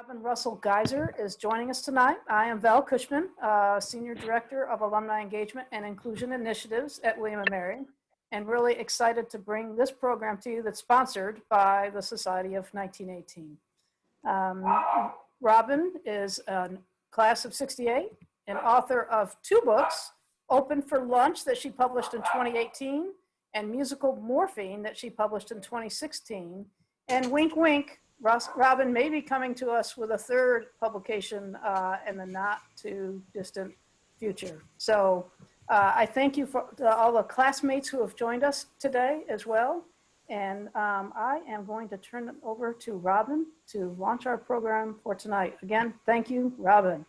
Robin Russell Geiser is joining us tonight. I am Val Cushman, Senior Director of Alumni Engagement and Inclusion Initiatives at William & Mary, and really excited to bring this program to you that's sponsored by the Society of 1918. Robin is a class of 68, and author of 2 books, Open for Lunch that she published in 2018, and Musical Morphine that she published in 2016, and Wink Wink, Robin may be coming to us with a 3rd publication in the not too distant future. So I thank you for all the classmates who have joined us today as well. And I am going to turn it over to Robin to launch our program for tonight. Again, thank you, Robin.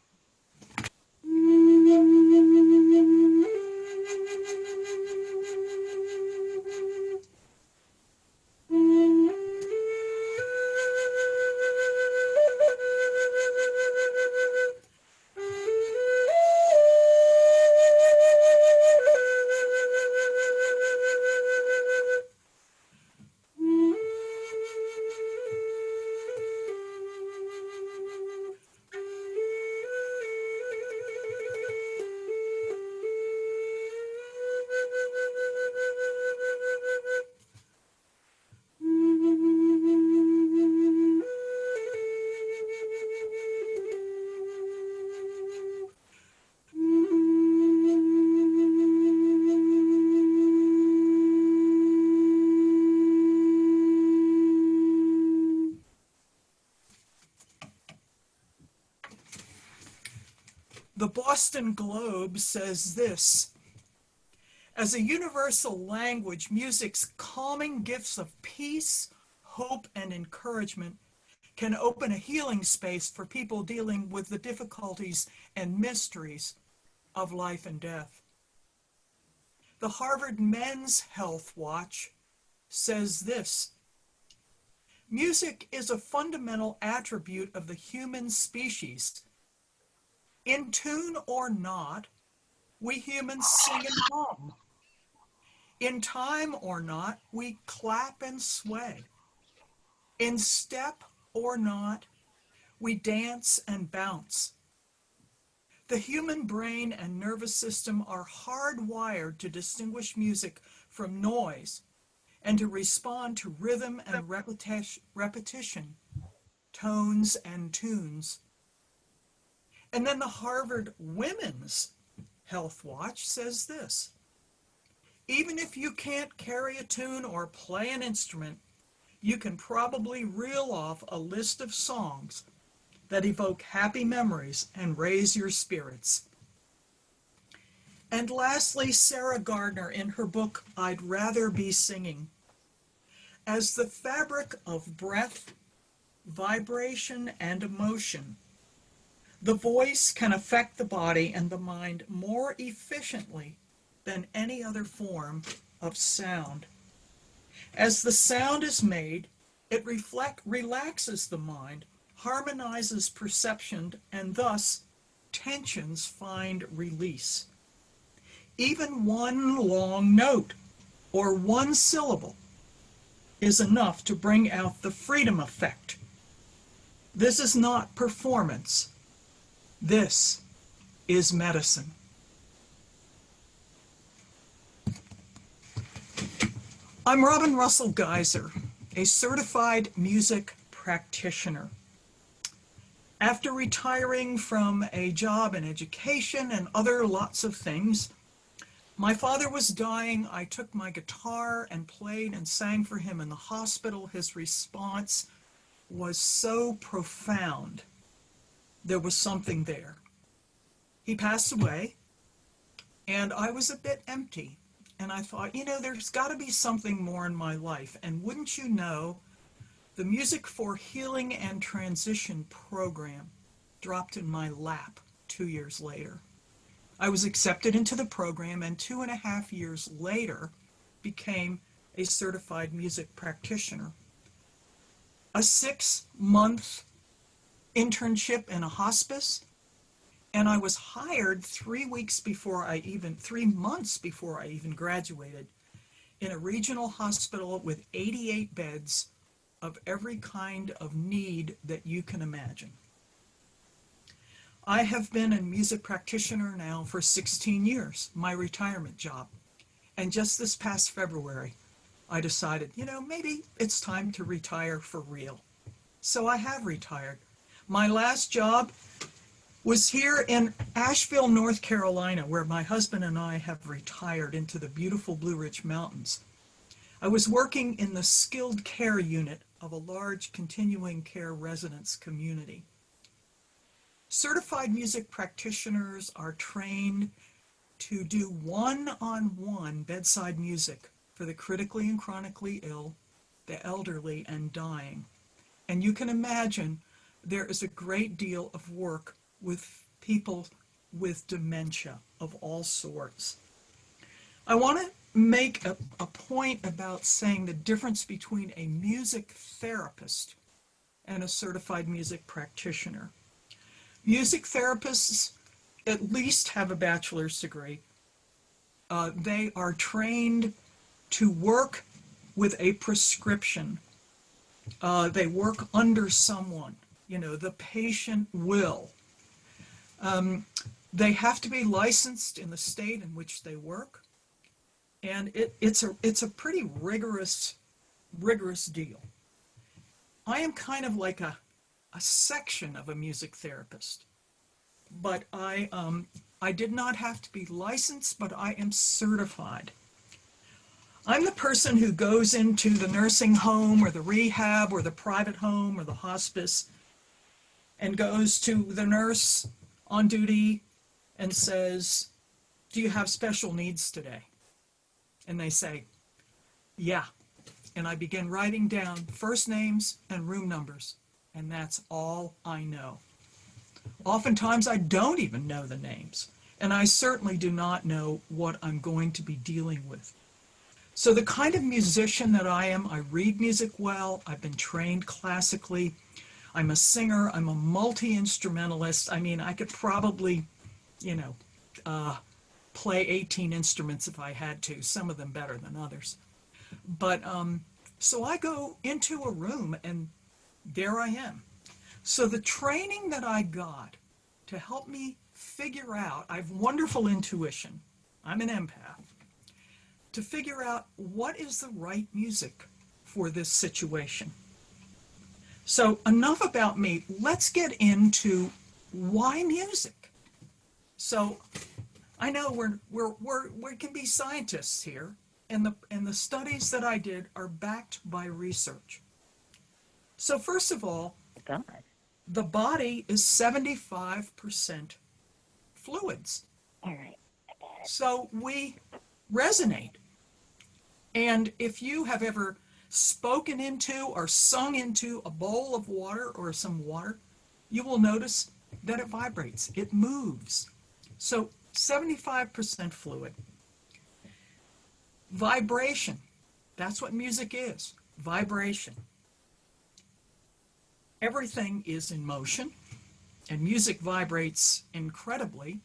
The Boston Globe says this: as a universal language, music's calming gifts of peace, hope, and encouragement can open a healing space for people dealing with the difficulties and mysteries of life and death. The Harvard Men's Health Watch says this: music is a fundamental attribute of the human species. In tune or not, we humans sing and hum. In time or not, we clap and sway. In step or not, we dance and bounce. The human brain and nervous system are hardwired to distinguish music from noise and to respond to rhythm and repetition, tones and tunes. And then the Harvard Women's Health Watch says this: even if you can't carry a tune or play an instrument, you can probably reel off a list of songs that evoke happy memories and raise your spirits. And lastly, Sarah Gardner, in her book, I'd Rather Be Singing, as the fabric of breath, vibration, and emotion, the voice can affect the body and the mind more efficiently than any other form of sound. As the sound is made, it relaxes the mind, harmonizes perception, and thus tensions find release. Even one long note or one syllable is enough to bring out the freedom effect. This is not performance. This is medicine. I'm Robin Russell Geiser, a certified music practitioner. After retiring from a job in education and other lots of things, my father was dying. I took my guitar and played and sang for him in the hospital. His response was so profound. There was something there. He passed away, and I was a bit empty. And I thought, there's got to be something more in my life. And wouldn't you know, the Music for Healing and Transition program dropped in my lap 2 years later. I was accepted into the program, and 2.5 years later became a certified music practitioner. A 6-month internship in a hospice, and I was hired 3 months before I even graduated, in a regional hospital with 88 beds of every kind of need that you can imagine. I have been a music practitioner now for 16 years, my retirement job. And just this past February, I decided, maybe it's time to retire for real. So I have retired. My last job was here in Asheville, North Carolina, where my husband and I have retired into the beautiful Blue Ridge Mountains. I was working in the skilled care unit of a large continuing care residence community. Certified music practitioners are trained to do one-on-one bedside music for the critically and chronically ill, the elderly, and dying. And you can imagine there is a great deal of work with people with dementia of all sorts. I want to make a point about saying the difference between a music therapist and a certified music practitioner. Music therapists at least have a bachelor's degree. They are trained to work with a prescription. They work under someone, the patient will. They have to be licensed in the state in which they work. And it's a pretty rigorous deal. I am kind of like a section of a music therapist, but I did not have to be licensed, but I am certified. I'm the person who goes into the nursing home or the rehab or the private home or the hospice and goes to the nurse on duty and says, "Do you have special needs today?" And they say, "Yeah." And I begin writing down first names and room numbers, and that's all I know. Oftentimes I don't even know the names, and I certainly do not know what I'm going to be dealing with. So the kind of musician that I am, I read music well, I've been trained classically, I'm a singer, I'm a multi-instrumentalist. I mean, I could probably, play 18 instruments if I had to, some of them better than others. But so I go into a room and there I am. So the training that I got to help me figure out, I have wonderful intuition, I'm an empath, to figure out what is the right music for this situation. So enough about me, let's get into why music. So I know we can be scientists here, and the studies that I did are backed by research. So first of all, the body is 75% fluids. All right. So we resonate. And if you have ever spoken into or sung into a bowl of water or some water, you will notice that it vibrates, it moves. So 75% fluid. Vibration, that's what music is, vibration. Everything is in motion, and music vibrates incredibly.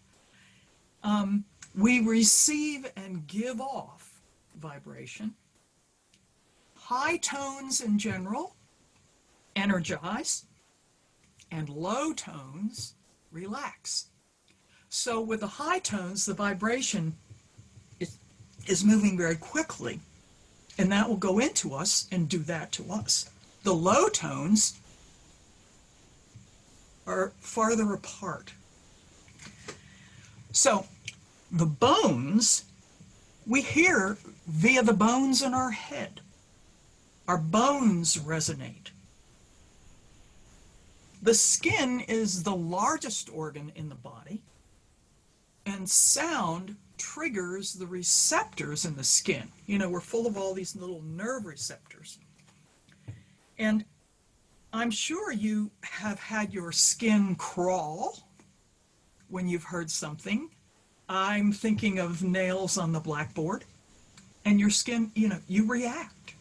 We receive and give off vibration. High tones in general energize, and low tones relax. So with the high tones, the vibration is moving very quickly, and that will go into us and do that to us. The low tones are farther apart. So the bones, we hear via the bones in our head. Our bones resonate. The skin is the largest organ in the body, and sound triggers the receptors in the skin. We're full of all these little nerve receptors. And I'm sure you have had your skin crawl when you've heard something. I'm thinking of nails on the blackboard, and your skin, you react.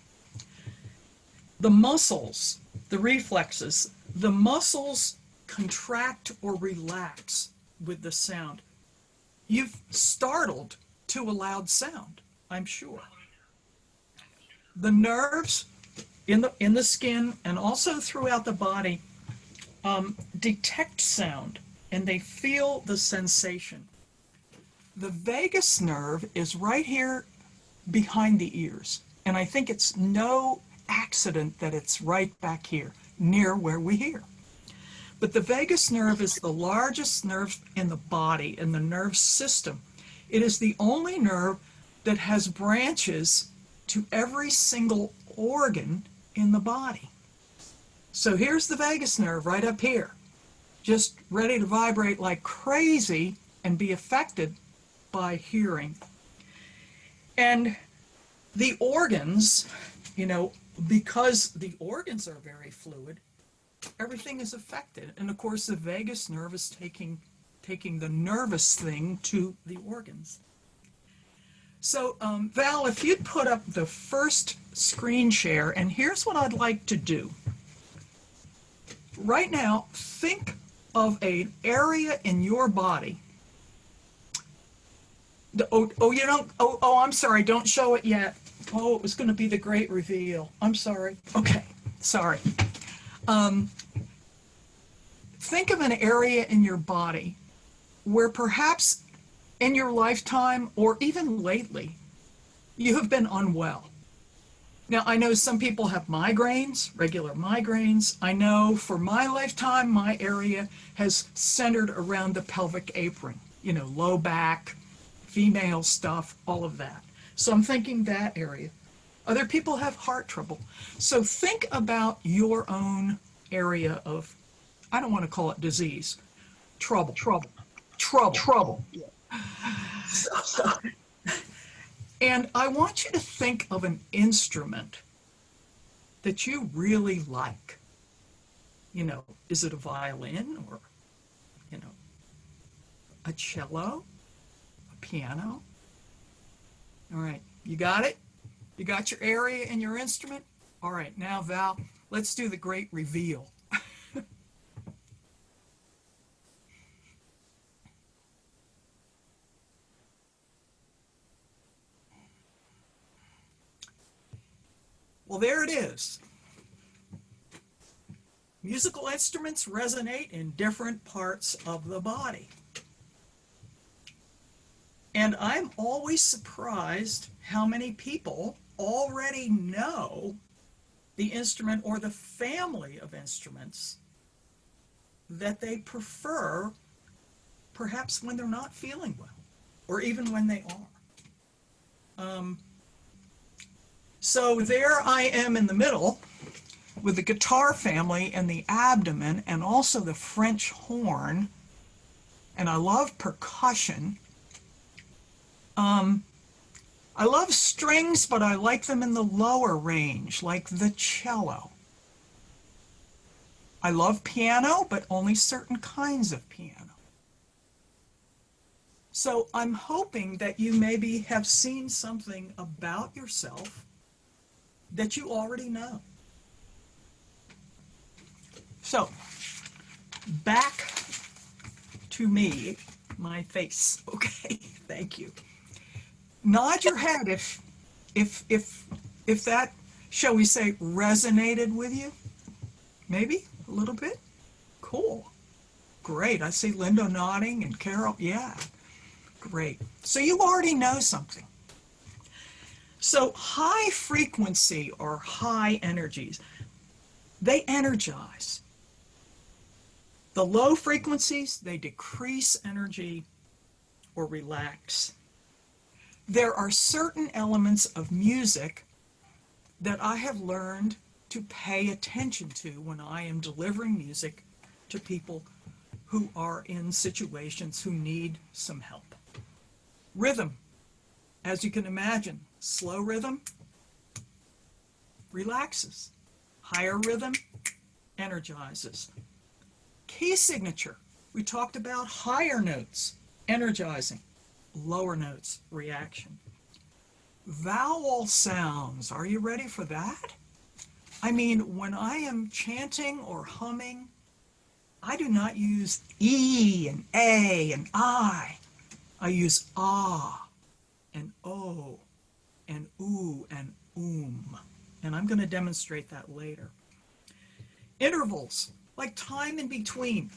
The muscles, the reflexes, the muscles contract or relax with the sound. You've startled to a loud sound, I'm sure. The nerves in the skin and also throughout the body detect sound and they feel the sensation. The vagus nerve is right here behind the ears, and I think it's no accident that it's right back here, near where we hear. But the vagus nerve is the largest nerve in the body, in the nerve system. It is the only nerve that has branches to every single organ in the body. So here's the vagus nerve right up here, just ready to vibrate like crazy and be affected by hearing. And the organs, you know, because the organs are very fluid, everything is affected. And of course, the vagus nerve is taking the nervous thing to the organs. So Val, if you'd put up the first screen share, and here's what I'd like to do. Right now, think of an area in your body. I'm sorry, don't show it yet. Oh, it was going to be the great reveal. I'm sorry. Okay, sorry. Think of an area in your body where perhaps in your lifetime or even lately, you have been unwell. Now, I know some people have migraines, regular migraines. I know for my lifetime, my area has centered around the pelvic apron, you know, low back, female stuff, all of that. So I'm thinking that area. Other people have heart trouble. So think about your own area of, I don't want to call it disease, trouble. Yeah. And I want you to think of an instrument that you really like. You know, is it a violin or, you know, a cello, a piano? All right, you got it? You got your area and your instrument? All right, now Val, let's do the great reveal. Well, there it is. Musical instruments resonate in different parts of the body. And I'm always surprised how many people already know the instrument or the family of instruments that they prefer, perhaps when they're not feeling well, or even when they are. So there I am in the middle with the guitar family and the abdomen and also the French horn. And I love percussion. I love strings, but I like them in the lower range, like the cello. I love piano, but only certain kinds of piano. So I'm hoping that you maybe have seen something about yourself that you already know. So, back to me, my face. Okay, thank you. Nod your head if that, shall we say, resonated with you. Maybe a little bit. Cool. Great. I see Linda nodding and Carol. Yeah. Great. So you already know something. So high frequency or high energies, they energize. The low frequencies, they decrease energy or relax. There are certain elements of music that I have learned to pay attention to when I am delivering music to people who are in situations who need some help. Rhythm, as you can imagine, slow rhythm relaxes. Higher rhythm energizes. Key signature, we talked about higher notes, energizing, lower notes, reaction. Vowel sounds, are you ready for that? I mean, when I am chanting or humming, I do not use E and A and I. I use ah and o and oo and and I'm going to demonstrate that later. Intervals, like time in between.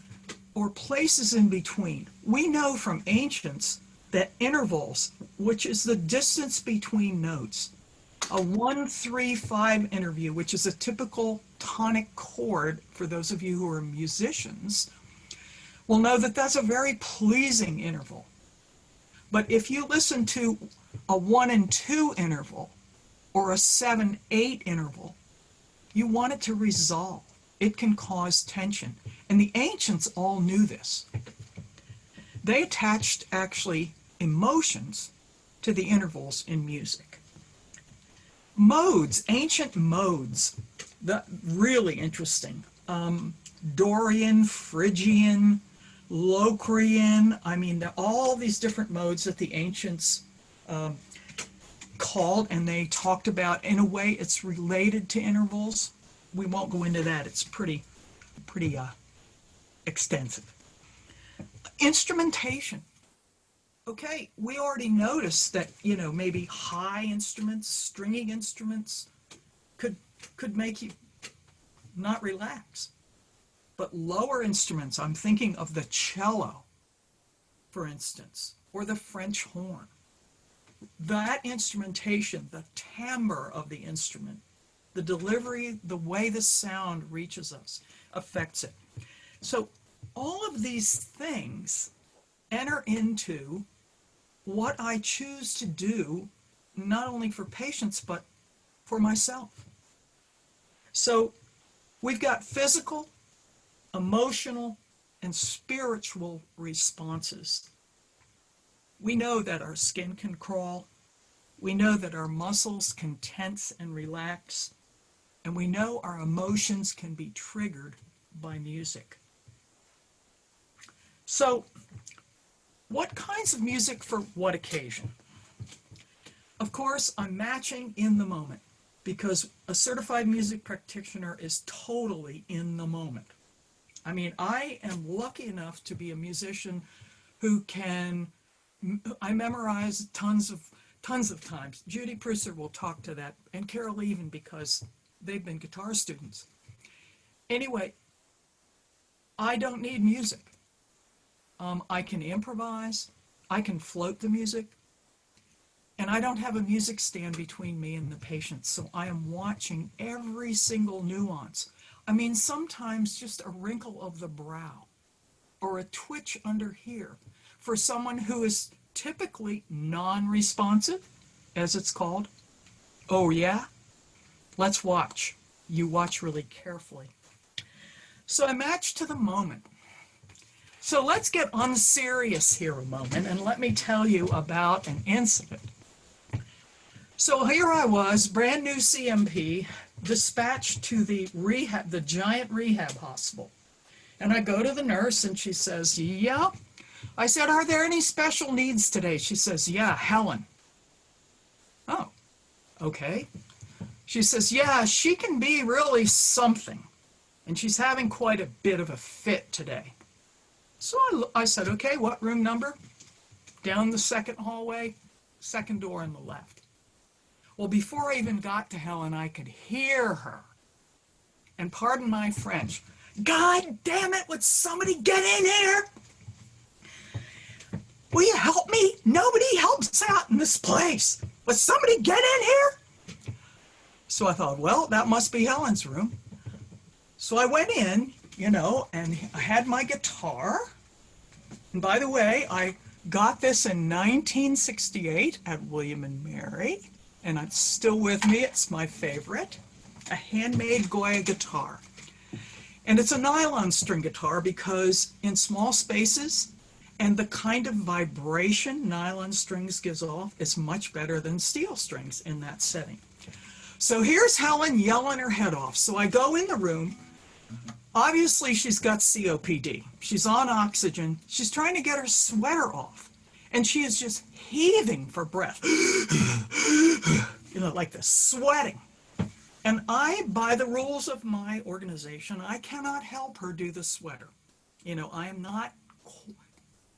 or places in between. We know from ancients that intervals, which is the distance between notes, a 1-3-5 interview, which is a typical tonic chord for those of you who are musicians, will know that that's a very pleasing interval. But if you listen to a 1 and 2 interval or a 7-8 interval, you want it to resolve. It can cause tension. And the ancients all knew this. They attached actually emotions to the intervals in music. Modes, ancient modes, really interesting. Dorian, Phrygian, Locrian, I mean, all these different modes that the ancients called and they talked about. In a way, it's related to intervals. We won't go into that. It's pretty extensive. Instrumentation. Okay, we already noticed that, maybe high instruments, stringing instruments could make you not relax. But lower instruments, I'm thinking of the cello, for instance, or the French horn. That instrumentation, the timbre of the instrument, the delivery, the way the sound reaches us, affects it. So all of these things enter into what I choose to do, not only for patients, but for myself. So we've got physical, emotional, and spiritual responses. We know that our skin can crawl. We know that our muscles can tense and relax. And we know our emotions can be triggered by music. So, what kinds of music for what occasion? Of course, I'm matching in the moment because a certified music practitioner is totally in the moment. I mean, I am lucky enough to be a musician who I memorize tons of times. Judy Prusser will talk to that, and Carol even, because they've been guitar students. Anyway, I don't need music. I can improvise, I can float the music, and I don't have a music stand between me and the patient, so I am watching every single nuance. I mean, sometimes just a wrinkle of the brow or a twitch under here for someone who is typically non-responsive, as it's called. Oh yeah? Let's watch. You watch really carefully. So I match to the moment. So let's get unserious here a moment and let me tell you about an incident. So here I was, brand new CMP, dispatched to the giant rehab hospital. And I go to the nurse and she says, yeah. I said, are there any special needs today? She says, yeah, Helen. Oh, okay. She says, yeah, she can be really something. And she's having quite a bit of a fit today. So I said, okay, what room number? Down the second hallway, second door on the left. Well, before I even got to Helen, I could hear her. And pardon my French, God damn it, would somebody get in here? Will you help me? Nobody helps out in this place. Would somebody get in here? So I thought, well, that must be Helen's room. So I went in, and I had my guitar. And by the way, I got this in 1968 at William and Mary, and it's still with me. It's my favorite, a handmade Goya guitar. And it's a nylon string guitar because in small spaces and the kind of vibration nylon strings gives off is much better than steel strings in that setting. So here's Helen yelling her head off. So I go in the room. Obviously, she's got COPD. She's on oxygen. She's trying to get her sweater off. And she is just heaving for breath. Like this, sweating. And by the rules of my organization, I cannot help her do the sweater. I am not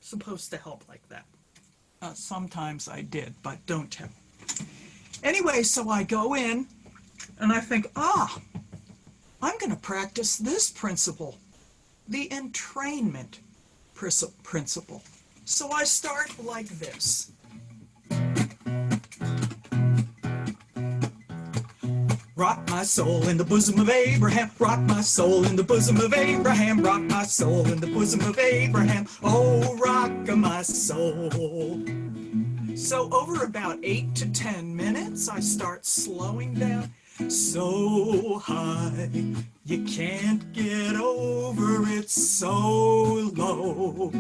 supposed to help like that. Sometimes I did, but don't tell. Anyway, so I go in and I think, I'm going to practice this principle, the entrainment principle. So I start like this. Rock my soul in the bosom of Abraham. Rock my soul in the bosom of Abraham. Rock my soul in the bosom of Abraham. Oh, rock my soul. So over about 8 to 10 minutes, I start slowing down. So high, you can't get over it. So low,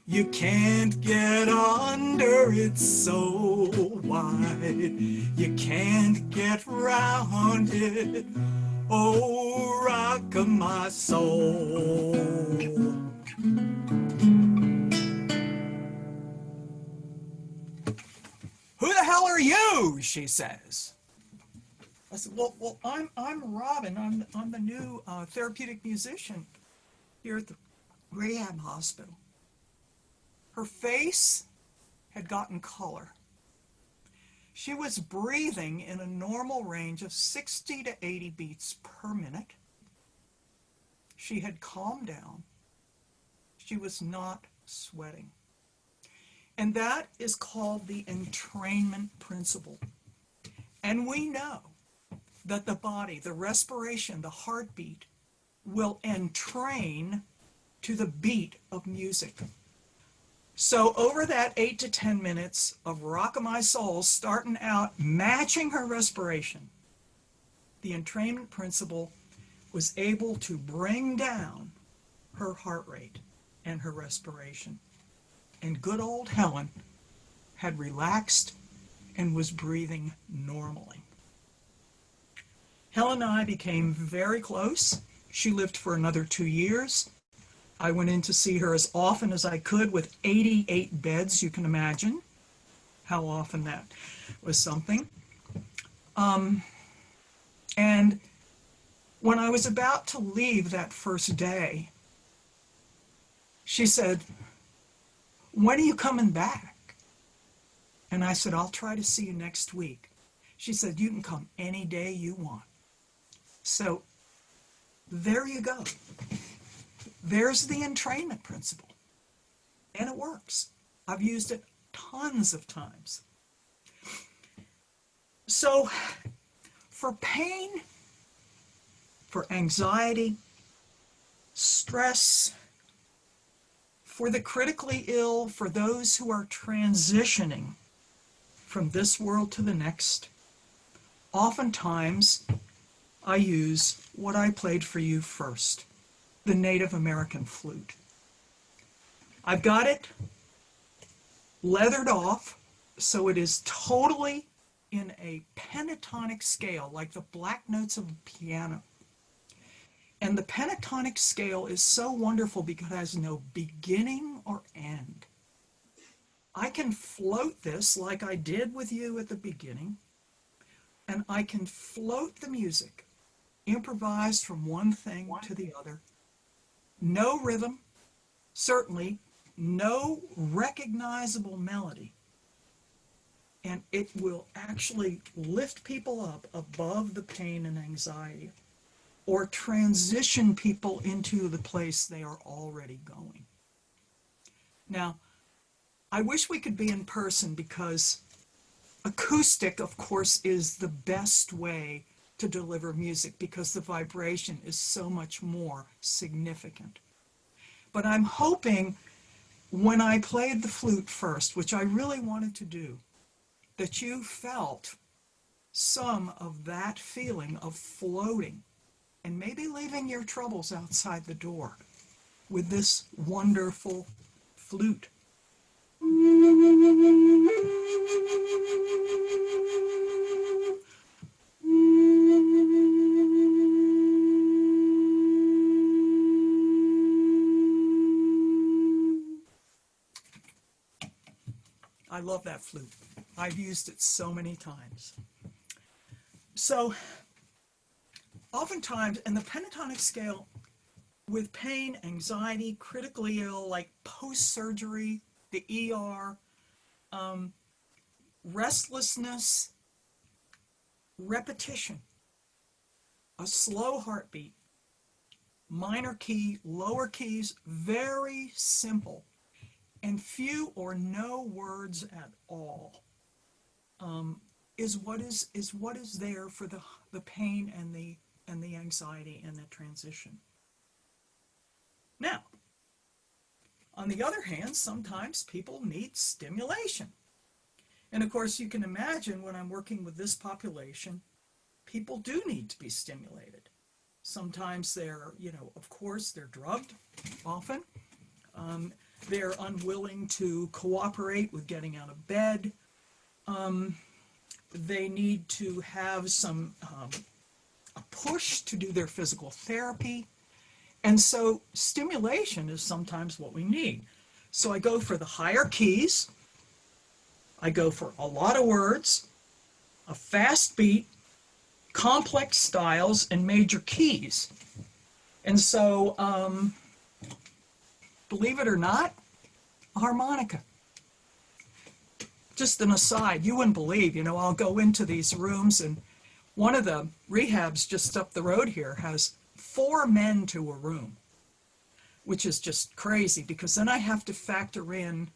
you can't get under it. So wide, you can't get round it. Oh, rock of my soul. Who the hell are you? She says. I said, well, I'm Robin. I'm the new therapeutic musician here at the rehab hospital. Her face had gotten color. She was breathing in a normal range of 60 to 80 beats per minute. She had calmed down. She was not sweating. And that is called the entrainment principle. And we know that the body, the respiration, the heartbeat will entrain to the beat of music. So over that 8 to 10 minutes of Rock of My Soul, starting out matching her respiration, the entrainment principle was able to bring down her heart rate and her respiration. And good old Helen had relaxed and was breathing normally. Helen and I became very close. She lived for another 2 years. I went in to see her as often as I could with 88 beds. You can imagine how often that was something. And when I was about to leave that first day, she said, "When are you coming back?" And I said, "I'll try to see you next week." She said, "You can come any day you want." So there you go. There's the entrainment principle. And it works. I've used it tons of times. So for pain, for anxiety, stress, for the critically ill, for those who are transitioning from this world to the next, oftentimes I use what I played for you first, the Native American flute. I've got it leathered off so it is totally in a pentatonic scale, like the black notes of a piano. And the pentatonic scale is so wonderful because it has no beginning or end. I can float this like I did with you at the beginning, and I can float the music, improvised from one thing to the other. No rhythm, certainly no recognizable melody. And it will actually lift people up above the pain and anxiety, or transition people into the place they are already going. Now, I wish we could be in person because acoustic, of course, is the best way to deliver music because the vibration is so much more significant. But I'm hoping when I played the flute first, which I really wanted to do, that you felt some of that feeling of floating and maybe leaving your troubles outside the door with this wonderful flute. I love that flute. I've used it so many times. So oftentimes in the pentatonic scale, with pain, anxiety, critically ill, like post-surgery, the ER, restlessness, repetition, a slow heartbeat, minor key, lower keys, very simple, and few or no words at all, is what is there for the pain and the anxiety and the transition. Now, on the other hand, sometimes people need stimulation. And of course, you can imagine when I'm working with this population, people do need to be stimulated. Sometimes they're, of course, they're drugged often. They're unwilling to cooperate with getting out of bed. They need to have a push to do their physical therapy. And so stimulation is sometimes what we need. So I go for the higher keys. I go for a lot of words, a fast beat, complex styles, and major keys. And so, believe it or not, a harmonica. Just an aside, you wouldn't believe, I'll go into these rooms, and one of the rehabs just up the road here has 4 men to a room, which is just crazy, because then I have to factor in,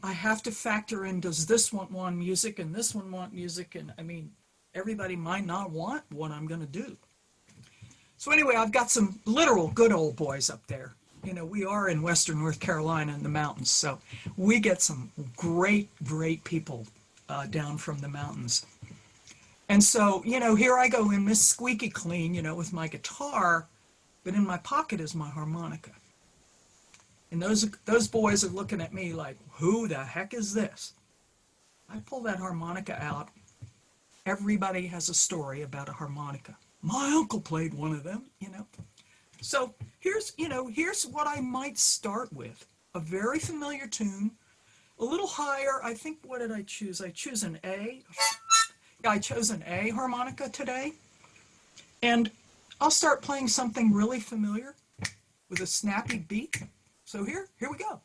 I have to factor in, does this one want music and this one want music? And I mean, everybody might not want what I'm going to do. So anyway, I've got some literal good old boys up there. We are in Western North Carolina in the mountains, so we get some great, great people down from the mountains. And so, here I go in this squeaky clean, with my guitar, but in my pocket is my harmonica. And those boys are looking at me like, who the heck is this? I pull that harmonica out. Everybody has a story about a harmonica. My uncle played one of them, So here's what I might start with. A very familiar tune, a little higher. I think, what did I choose? I choose an A. I chose an A harmonica today. And I'll start playing something really familiar with a snappy beat. So here we go.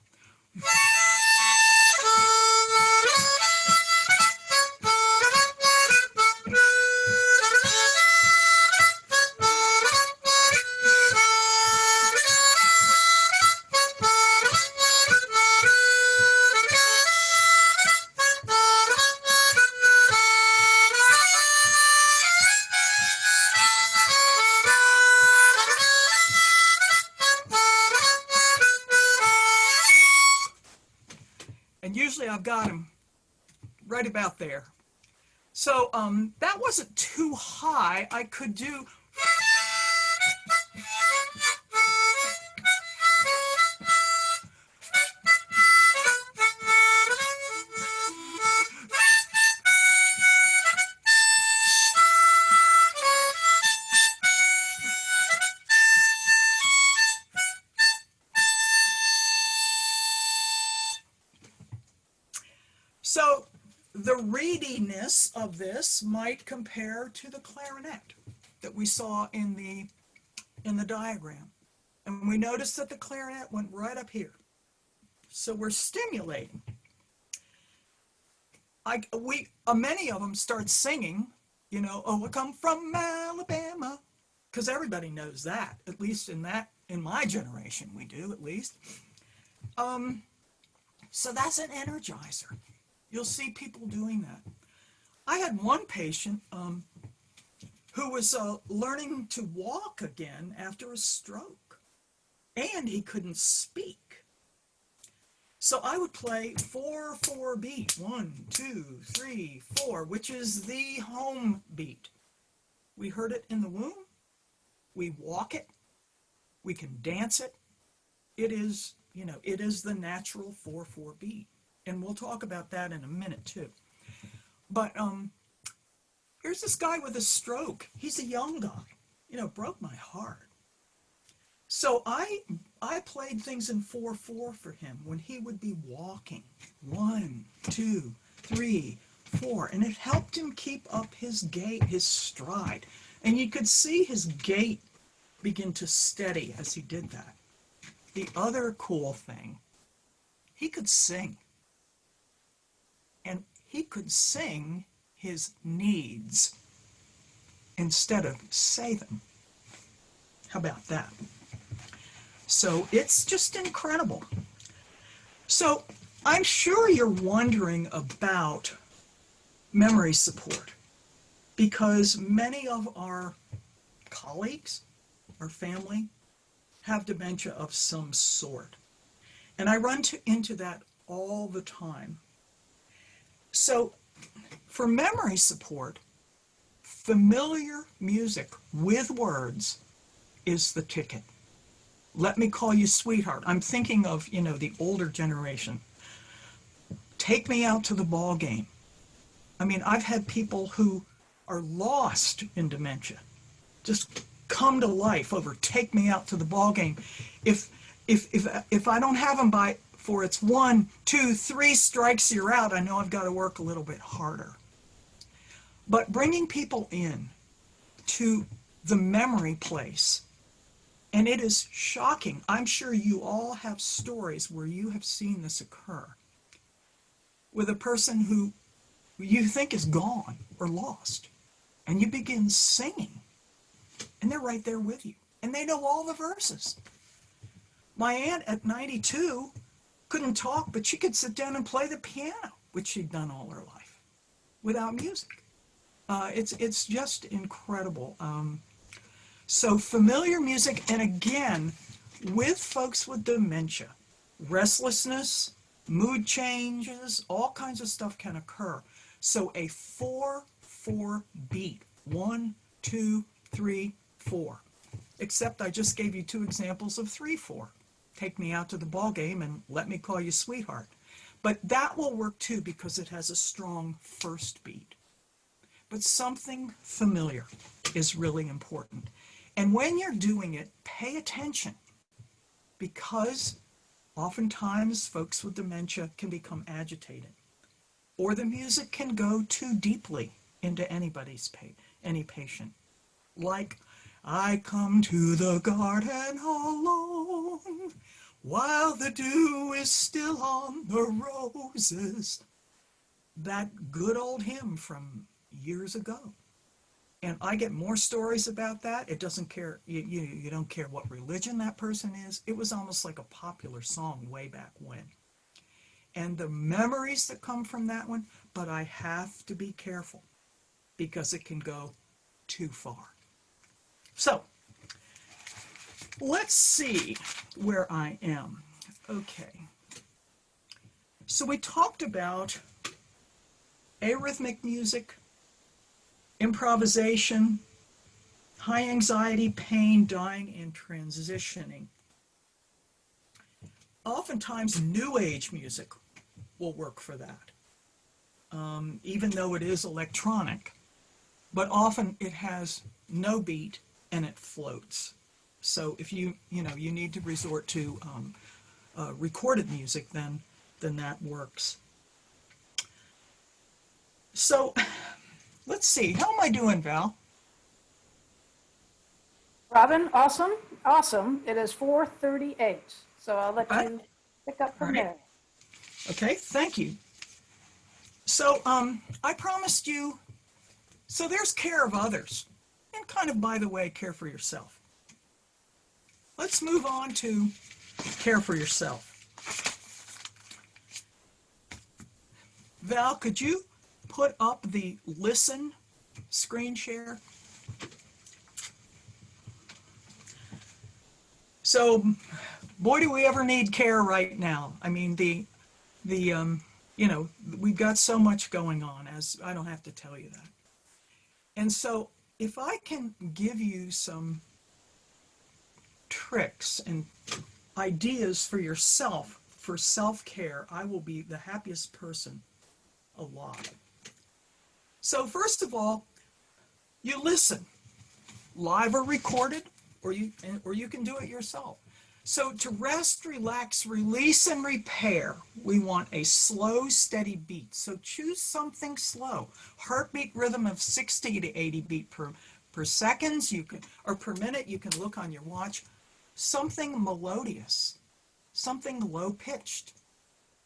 And usually I've got them right about there. So that wasn't too high. I could do. So the readiness of this might compare to the clarinet that we saw in the diagram. And we noticed that the clarinet went right up here. So we're stimulating. Many of them start singing, oh, I come from Alabama, because everybody knows that, at least in my generation, we do, at least. So that's an energizer. You'll see people doing that. I had one patient who was learning to walk again after a stroke, and he couldn't speak. So I would play 4/4 beat, 1, 2, 3, 4, which is the home beat. We heard it in the womb. We walk it. We can dance it. It is, it is the natural 4/4 beat. And we'll talk about that in a minute too. But here's this guy with a stroke. He's a young guy, broke my heart. So I played things in 4/4 for him when he would be walking. 1, 2, 3, 4. And it helped him keep up his gait, his stride. And you could see his gait begin to steady as he did that. The other cool thing, he could sing. And he could sing his needs instead of say them. How about that? So it's just incredible. So I'm sure you're wondering about memory support because many of our colleagues, our family, have dementia of some sort. And I run into that all the time. So for memory support, familiar music with words is the ticket. Let me call you sweetheart. I'm thinking of, the older generation. Take me out to the ball game. I mean, I've had people who are lost in dementia just come to life over take me out to the ball game. If I don't have them for it's 1, 2, 3 strikes, you're out, I know I've got to work a little bit harder. But bringing people in to the memory place, and it is shocking. I'm sure you all have stories where you have seen this occur with a person who you think is gone or lost, and you begin singing, and they're right there with you, and they know all the verses. My aunt at 92 couldn't talk, but she could sit down and play the piano, which she'd done all her life, without music. It's just incredible. So familiar music, and again, with folks with dementia, restlessness, mood changes, all kinds of stuff can occur. So a 4/4 beat, 1, 2, 3, 4. Except I just gave you 2 examples of 3/4. Take me out to the ball game and let me call you sweetheart. But that will work too because it has a strong first beat. But something familiar is really important. And when you're doing it, pay attention because oftentimes folks with dementia can become agitated or the music can go too deeply into any patient. Like, I come to the garden alone while the dew is still on the roses. That good old hymn from years ago. And I get more stories about that. It doesn't care, you don't care what religion that person is. It was almost like a popular song way back when. And the memories that come from that one, but I have to be careful because it can go too far. So, let's see where I am. Okay. So we talked about arrhythmic music, improvisation, high anxiety, pain, dying, and transitioning. Oftentimes, New Age music will work for that, even though it is electronic. But often it has no beat and it floats. So if you need to resort to recorded music, then that works. So let's see. How am I doing, Val? Robin, awesome. It is 4:38. So I'll let you pick up from there. Okay, thank you. So I promised you, so there's care of others. And kind of, by the way, care for yourself. Let's move on to care for yourself. Val, could you put up the listen screen share? So, boy, do we ever need care right now. I mean, we've got so much going on, as I don't have to tell you that. And so, if I can give you some tricks and ideas for yourself for self-care, I will be the happiest person alive. So first of all, you listen, live or recorded, or you can do it yourself. So to rest, relax, release, and repair, we want a slow, steady beat. So choose something slow. Heartbeat rhythm of 60 to 80 beat per seconds, or per minute. You can look on your watch. Something melodious, something low-pitched.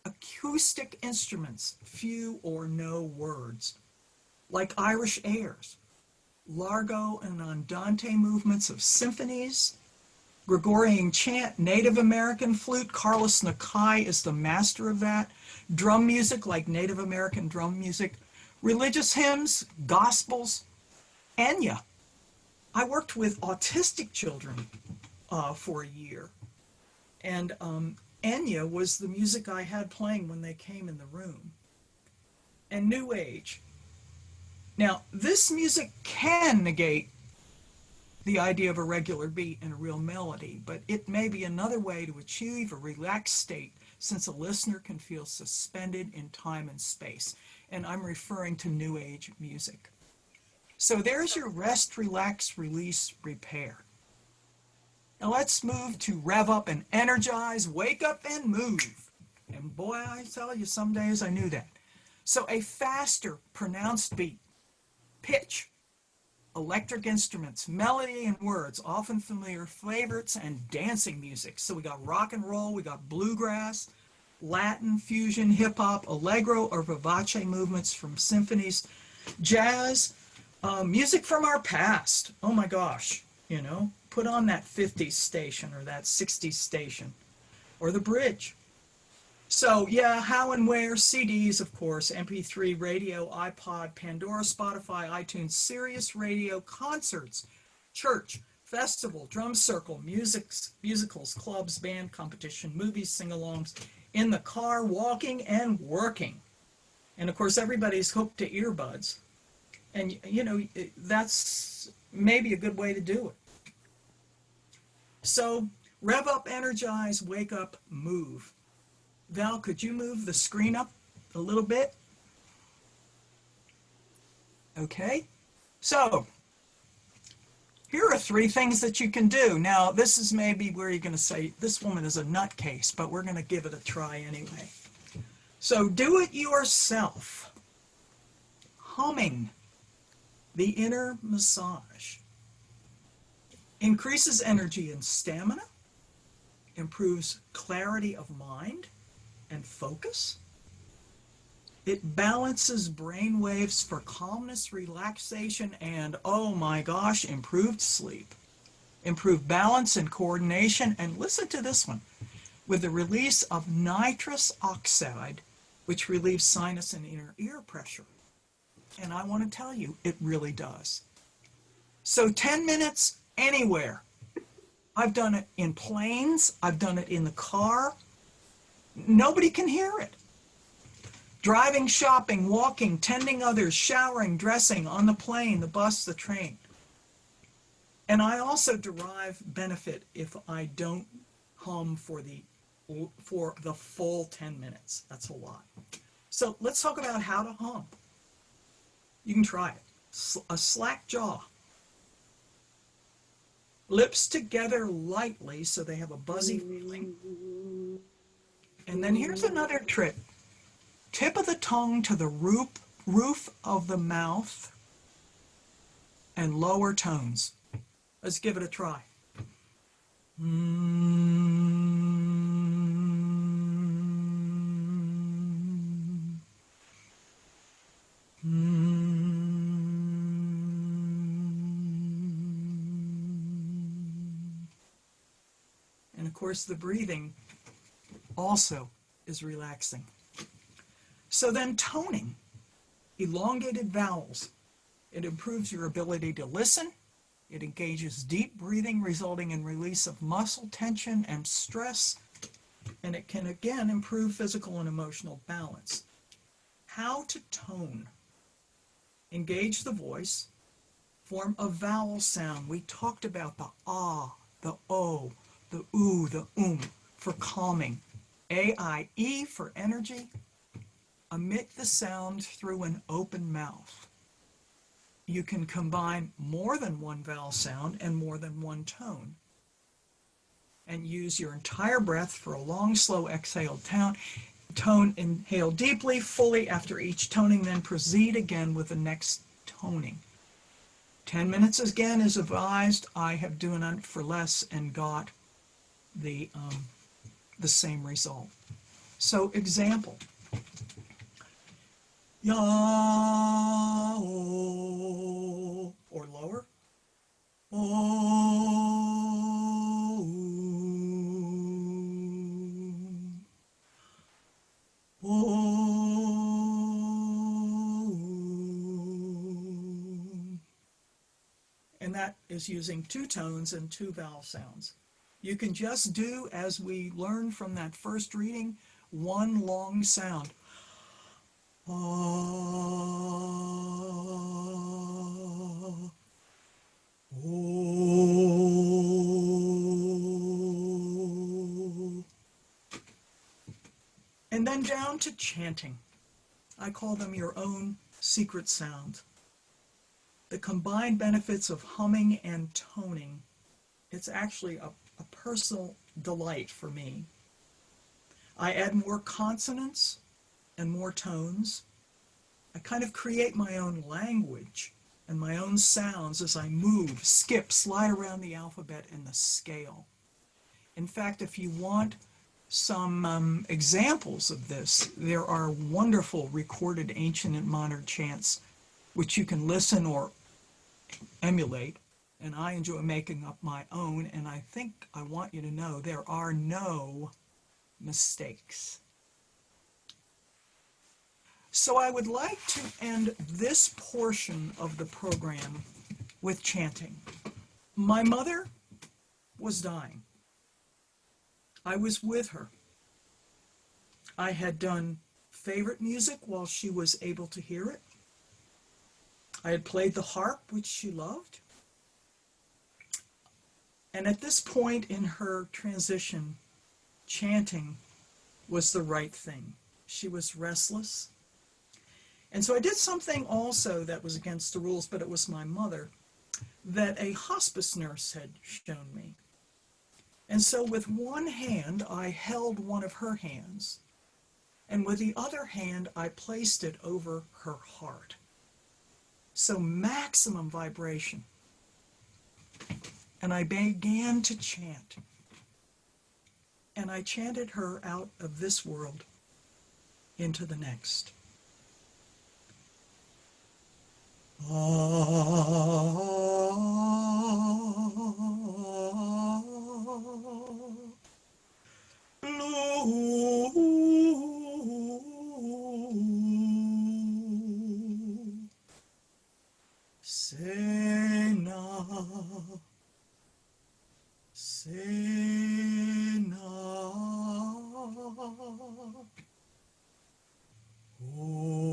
Acoustic instruments, few or no words, like Irish airs, largo and andante movements of symphonies, Gregorian chant, Native American flute. Carlos Nakai is the master of that. Drum music, like Native American drum music. Religious hymns, gospels, Enya. I worked with autistic children for a year. And Enya was the music I had playing when they came in the room. And New Age. Now, this music can negate the idea of a regular beat and a real melody, but it may be another way to achieve a relaxed state, since a listener can feel suspended in time and space. And I'm referring to New Age music. So there's your rest, relax, release, repair. Now let's move to rev up and energize, wake up and move. And boy, I tell you, some days I knew that. So a faster, pronounced beat, pitch, electric instruments, melody and words, often familiar favorites, and dancing music. So we got rock and roll, we got bluegrass, Latin, fusion, hip-hop, allegro or vivace movements from symphonies, jazz, music from our past. Oh my gosh, you know, put on that 50s station or that 60s station or the bridge. So yeah, how and where? CDs, of course, MP3, radio, iPod, Pandora, Spotify, iTunes, Sirius Radio, concerts, church, festival, drum circle, musicals, clubs, band competition, movies, sing-alongs, in the car, walking and working. And of course, everybody's hooked to earbuds. And you know, that's maybe a good way to do it. So rev up, energize, wake up, move. Val, could you move the screen up a little bit? Okay. So here are 3 things that you can do. Now, this is maybe where you're going to say, this woman is a nutcase, but we're going to give it a try anyway. So do it yourself. Humming, the inner massage. Increases energy and stamina. Improves clarity of mind and focus. It balances brain waves for calmness, relaxation, and oh my gosh, improved sleep. Improved balance and coordination. And listen to this one, with the release of nitrous oxide, which relieves sinus and inner ear pressure. And I want to tell you, it really does. So 10 minutes anywhere. I've done it in planes. I've done it in the car. Nobody can hear it. Driving, shopping, walking, tending others, showering, dressing, on the plane, the bus, the train. And I also derive benefit if I don't hum for the full 10 minutes. That's a lot. So let's talk about how to hum. You can try it. A slack jaw. Lips together lightly so they have a buzzy feeling. And then here's another trick. Tip of the tongue to the roof of the mouth and lower tones. Let's give it a try. And of course, the breathing also is relaxing. So then toning, elongated vowels. It improves your ability to listen. It engages deep breathing, resulting in release of muscle tension and stress. And it can again improve physical and emotional balance. How to tone. Engage the voice. Form a vowel sound. We talked about the ah, the o, the oo, the for calming. A-I-E for energy. Emit the sound through an open mouth. You can combine more than one vowel sound and more than one tone. And use your entire breath for a long, slow exhaled tone. Inhale deeply, fully after each toning, then proceed again with the next toning. 10 minutes again is advised. I have done it for less and got the same result. So example. Ya, oh, or lower. Oh, that is using 2 tones and 2 vowel sounds. You can just do, as we learned from that first reading, one long sound. Ah, oh. And then down to chanting. I call them your own secret sounds. The combined benefits of humming and toning. It's actually a personal delight for me. I add more consonants and more tones. I kind of create my own language and my own sounds as I move, skip, slide around the alphabet and the scale. In fact, if you want some examples of this, there are wonderful recorded ancient and modern chants which you can listen or emulate, and I enjoy making up my own, and I think I want you to know there are no mistakes. So I would like to end this portion of the program with chanting. My mother was dying. I was with her. I had done favorite music while she was able to hear it. I had played the harp, which she loved. And at this point in her transition, chanting was the right thing. She was restless. And so I did something also that was against the rules, but it was my mother, that a hospice nurse had shown me. And so with one hand, I held one of her hands, and with the other hand, I placed it over her heart. So maximum vibration. And I began to chant. And I chanted her out of this world into the next. Sena, Sena, oh,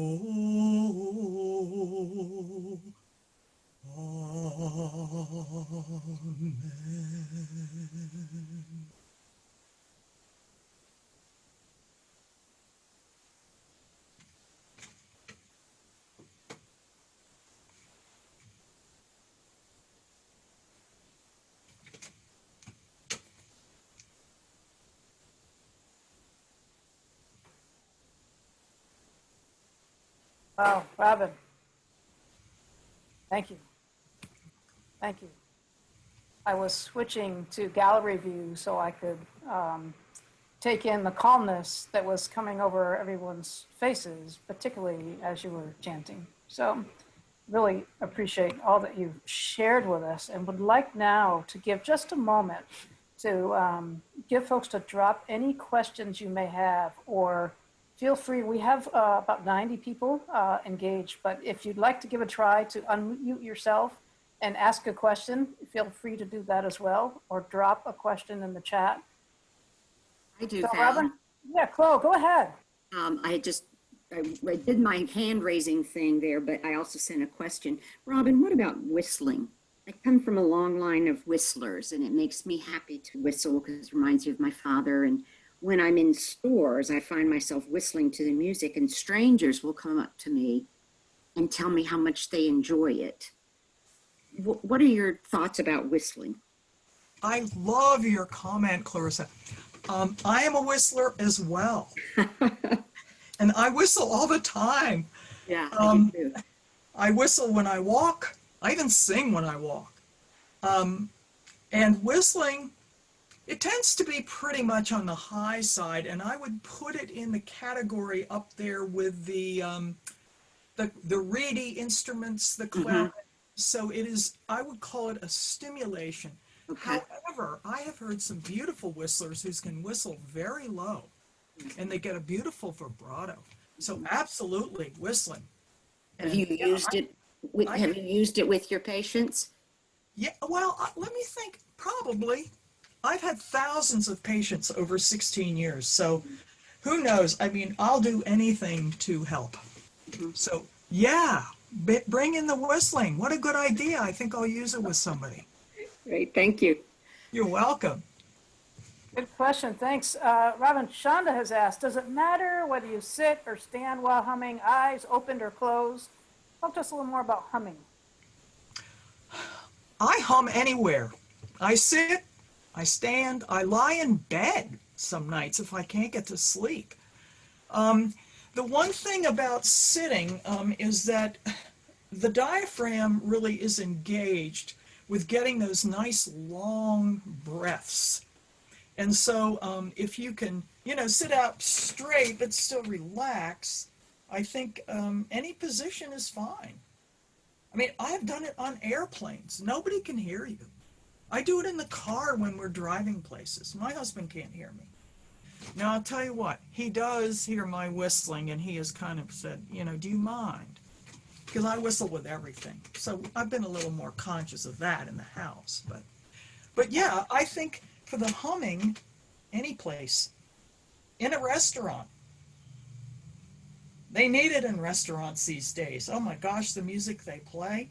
Amen. Wow, Robin. Thank you. Thank you. I was switching to gallery view so I could take in the calmness that was coming over everyone's faces, particularly as you were chanting. So really appreciate all that you've shared with us, and would like now to give just a moment to give folks to drop any questions you may have, or feel free. We have about 90 people engaged, but if you'd like to give a try to unmute yourself and ask a question, feel free to do that as well, or drop a question in the chat. I do, So, Val. Robin? Yeah, Chloe, go ahead. I did my hand raising thing there, but I also sent a question. Robin, what about whistling? I come from a long line of whistlers, and it makes me happy to whistle because it reminds me of my father. And when I'm in stores, I find myself whistling to the music, and strangers will come up to me and tell me how much they enjoy it. What are your thoughts about whistling? I love your comment, Clarissa. I am a whistler as well. And I whistle all the time. Yeah, I do too. I whistle when I walk. I even sing when I walk. And whistling, it tends to be pretty much on the high side, and I would put it in the category up there with the reedy instruments, the clarinet. So it is, I would call it a stimulation. Okay. However, I have heard some beautiful whistlers who can whistle very low, and they get a beautiful vibrato. So absolutely, whistling. Have you used it with your patients? Yeah, well, let me think. Probably. I've had thousands of patients over 16 years, so who knows? I mean, I'll do anything to help. So, yeah, bring in the whistling. What a good idea. I think I'll use it with somebody. Great, thank you. You're welcome. Good question, thanks. Robin, Shonda has asked, does it matter whether you sit or stand while humming, eyes opened or closed? Talk to us a little more about humming. I hum anywhere. I sit, I stand, I lie in bed some nights if I can't get to sleep. The one thing about sitting is that the diaphragm really is engaged with getting those nice long breaths. And so if you can, sit out straight but still relax, I think any position is fine. I mean, I've done it on airplanes. Nobody can hear you. I do it in the car when we're driving places. My husband can't hear me. Now, I'll tell you what, he does hear my whistling, and he has kind of said, do you mind? Because I whistle with everything. So I've been a little more conscious of that in the house. But yeah, I think for the humming, any place, in a restaurant. They need it in restaurants these days. Oh my gosh, the music they play.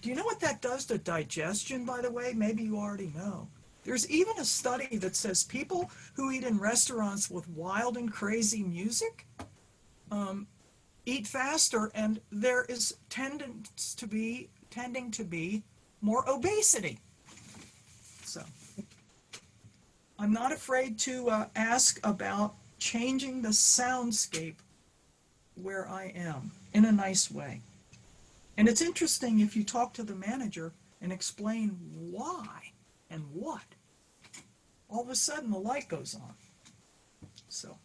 Do you know what that does to digestion, by the way? Maybe you already know. There's even a study that says people who eat in restaurants with wild and crazy music eat faster, and there is tending to be more obesity. So I'm not afraid to ask about changing the soundscape where I am in a nice way. And it's interesting if you talk to the manager and explain why and what, all of a sudden the light goes on. So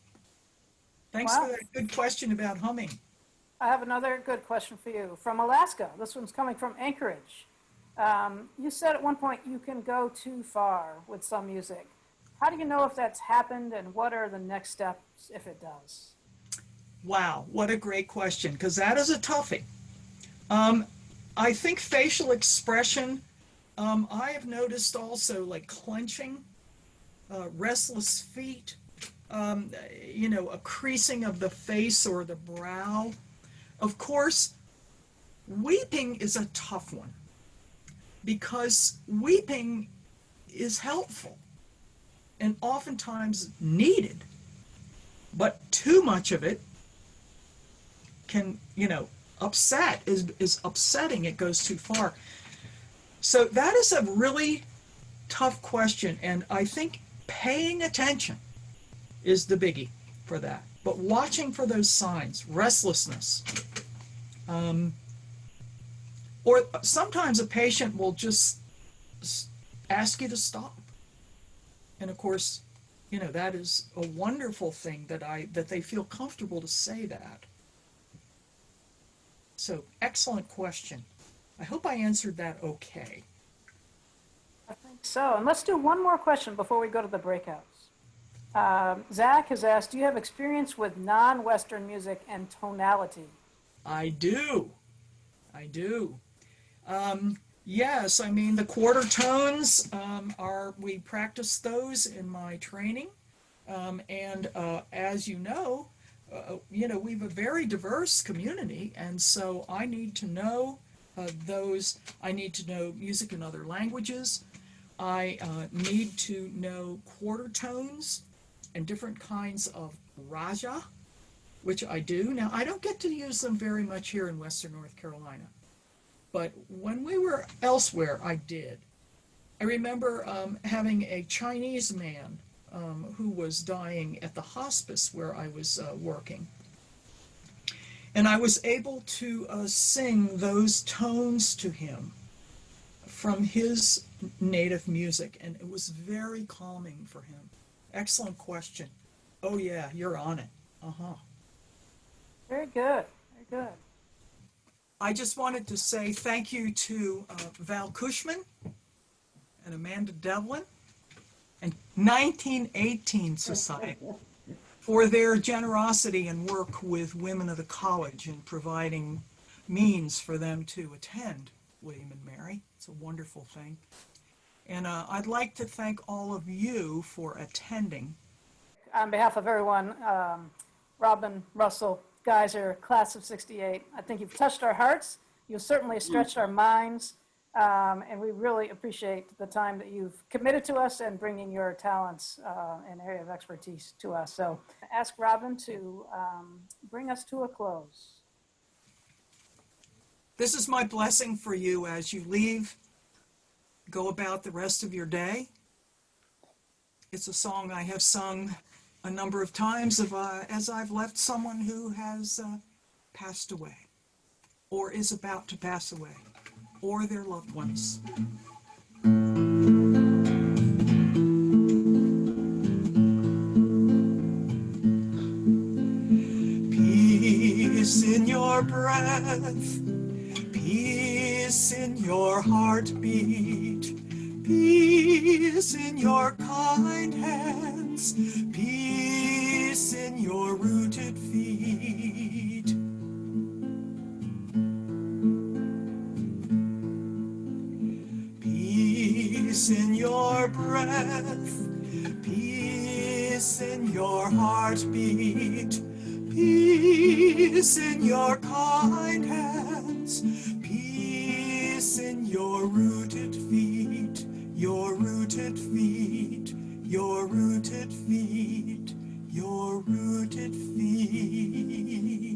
thanks Wow. for that good question about humming. I have another good question for you from Alaska. This one's coming from Anchorage. You said at one point you can go too far with some music. How do you know if that's happened, and what are the next steps if it does? Wow, what a great question, because that is a toughie. I think facial expression, I have noticed also like clenching, restless feet, a creasing of the face or the brow. Of course, weeping is a tough one because weeping is helpful and oftentimes needed, but too much of it can, upset is upsetting. It goes too far. So that is a really tough question, and I think paying attention is the biggie for that. But watching for those signs, restlessness, or sometimes a patient will just ask you to stop. And of course, that is a wonderful thing that they feel comfortable to say that. So, excellent question. I hope I answered that okay. I think so. And let's do one more question before we go to the breakouts. Zach has asked, do you have experience with non-Western music and tonality? I do. Yes, I mean, the quarter tones we practice those in my training. And as you know, we have a very diverse community, and so I need to know those. I need to know music in other languages. I need to know quarter tones and different kinds of raja, which I do. Now, I don't get to use them very much here in Western North Carolina, but when we were elsewhere, I did. I remember having a Chinese man who was dying at the hospice where I was working. And I was able to sing those tones to him from his native music, and it was very calming for him. Excellent question. Oh yeah, you're on it. Uh-huh. Very good. Very good. I just wanted to say thank you to Val Cushman and Amanda Devlin and 1918 Society for their generosity and work with women of the college in providing means for them to attend William and Mary. It's a wonderful thing. And I'd like to thank all of you for attending. On behalf of everyone, Robin, Russell, Geyser, class of 68, I think you've touched our hearts. You've certainly stretched our minds. And we really appreciate the time that you've committed to us and bringing your talents and area of expertise to us. So ask Robin to bring us to a close. This is my blessing for you as you leave, go about the rest of your day. It's a song I have sung a number of times as I've left someone who has passed away or is about to pass away, or their loved ones. Peace in your breath, peace in your heartbeat, peace in your kind hands, peace in your rooted feet. Peace in your breath, peace in your heartbeat, peace in your kind hands, peace in your rooted feet, your rooted feet, your rooted feet, your rooted feet.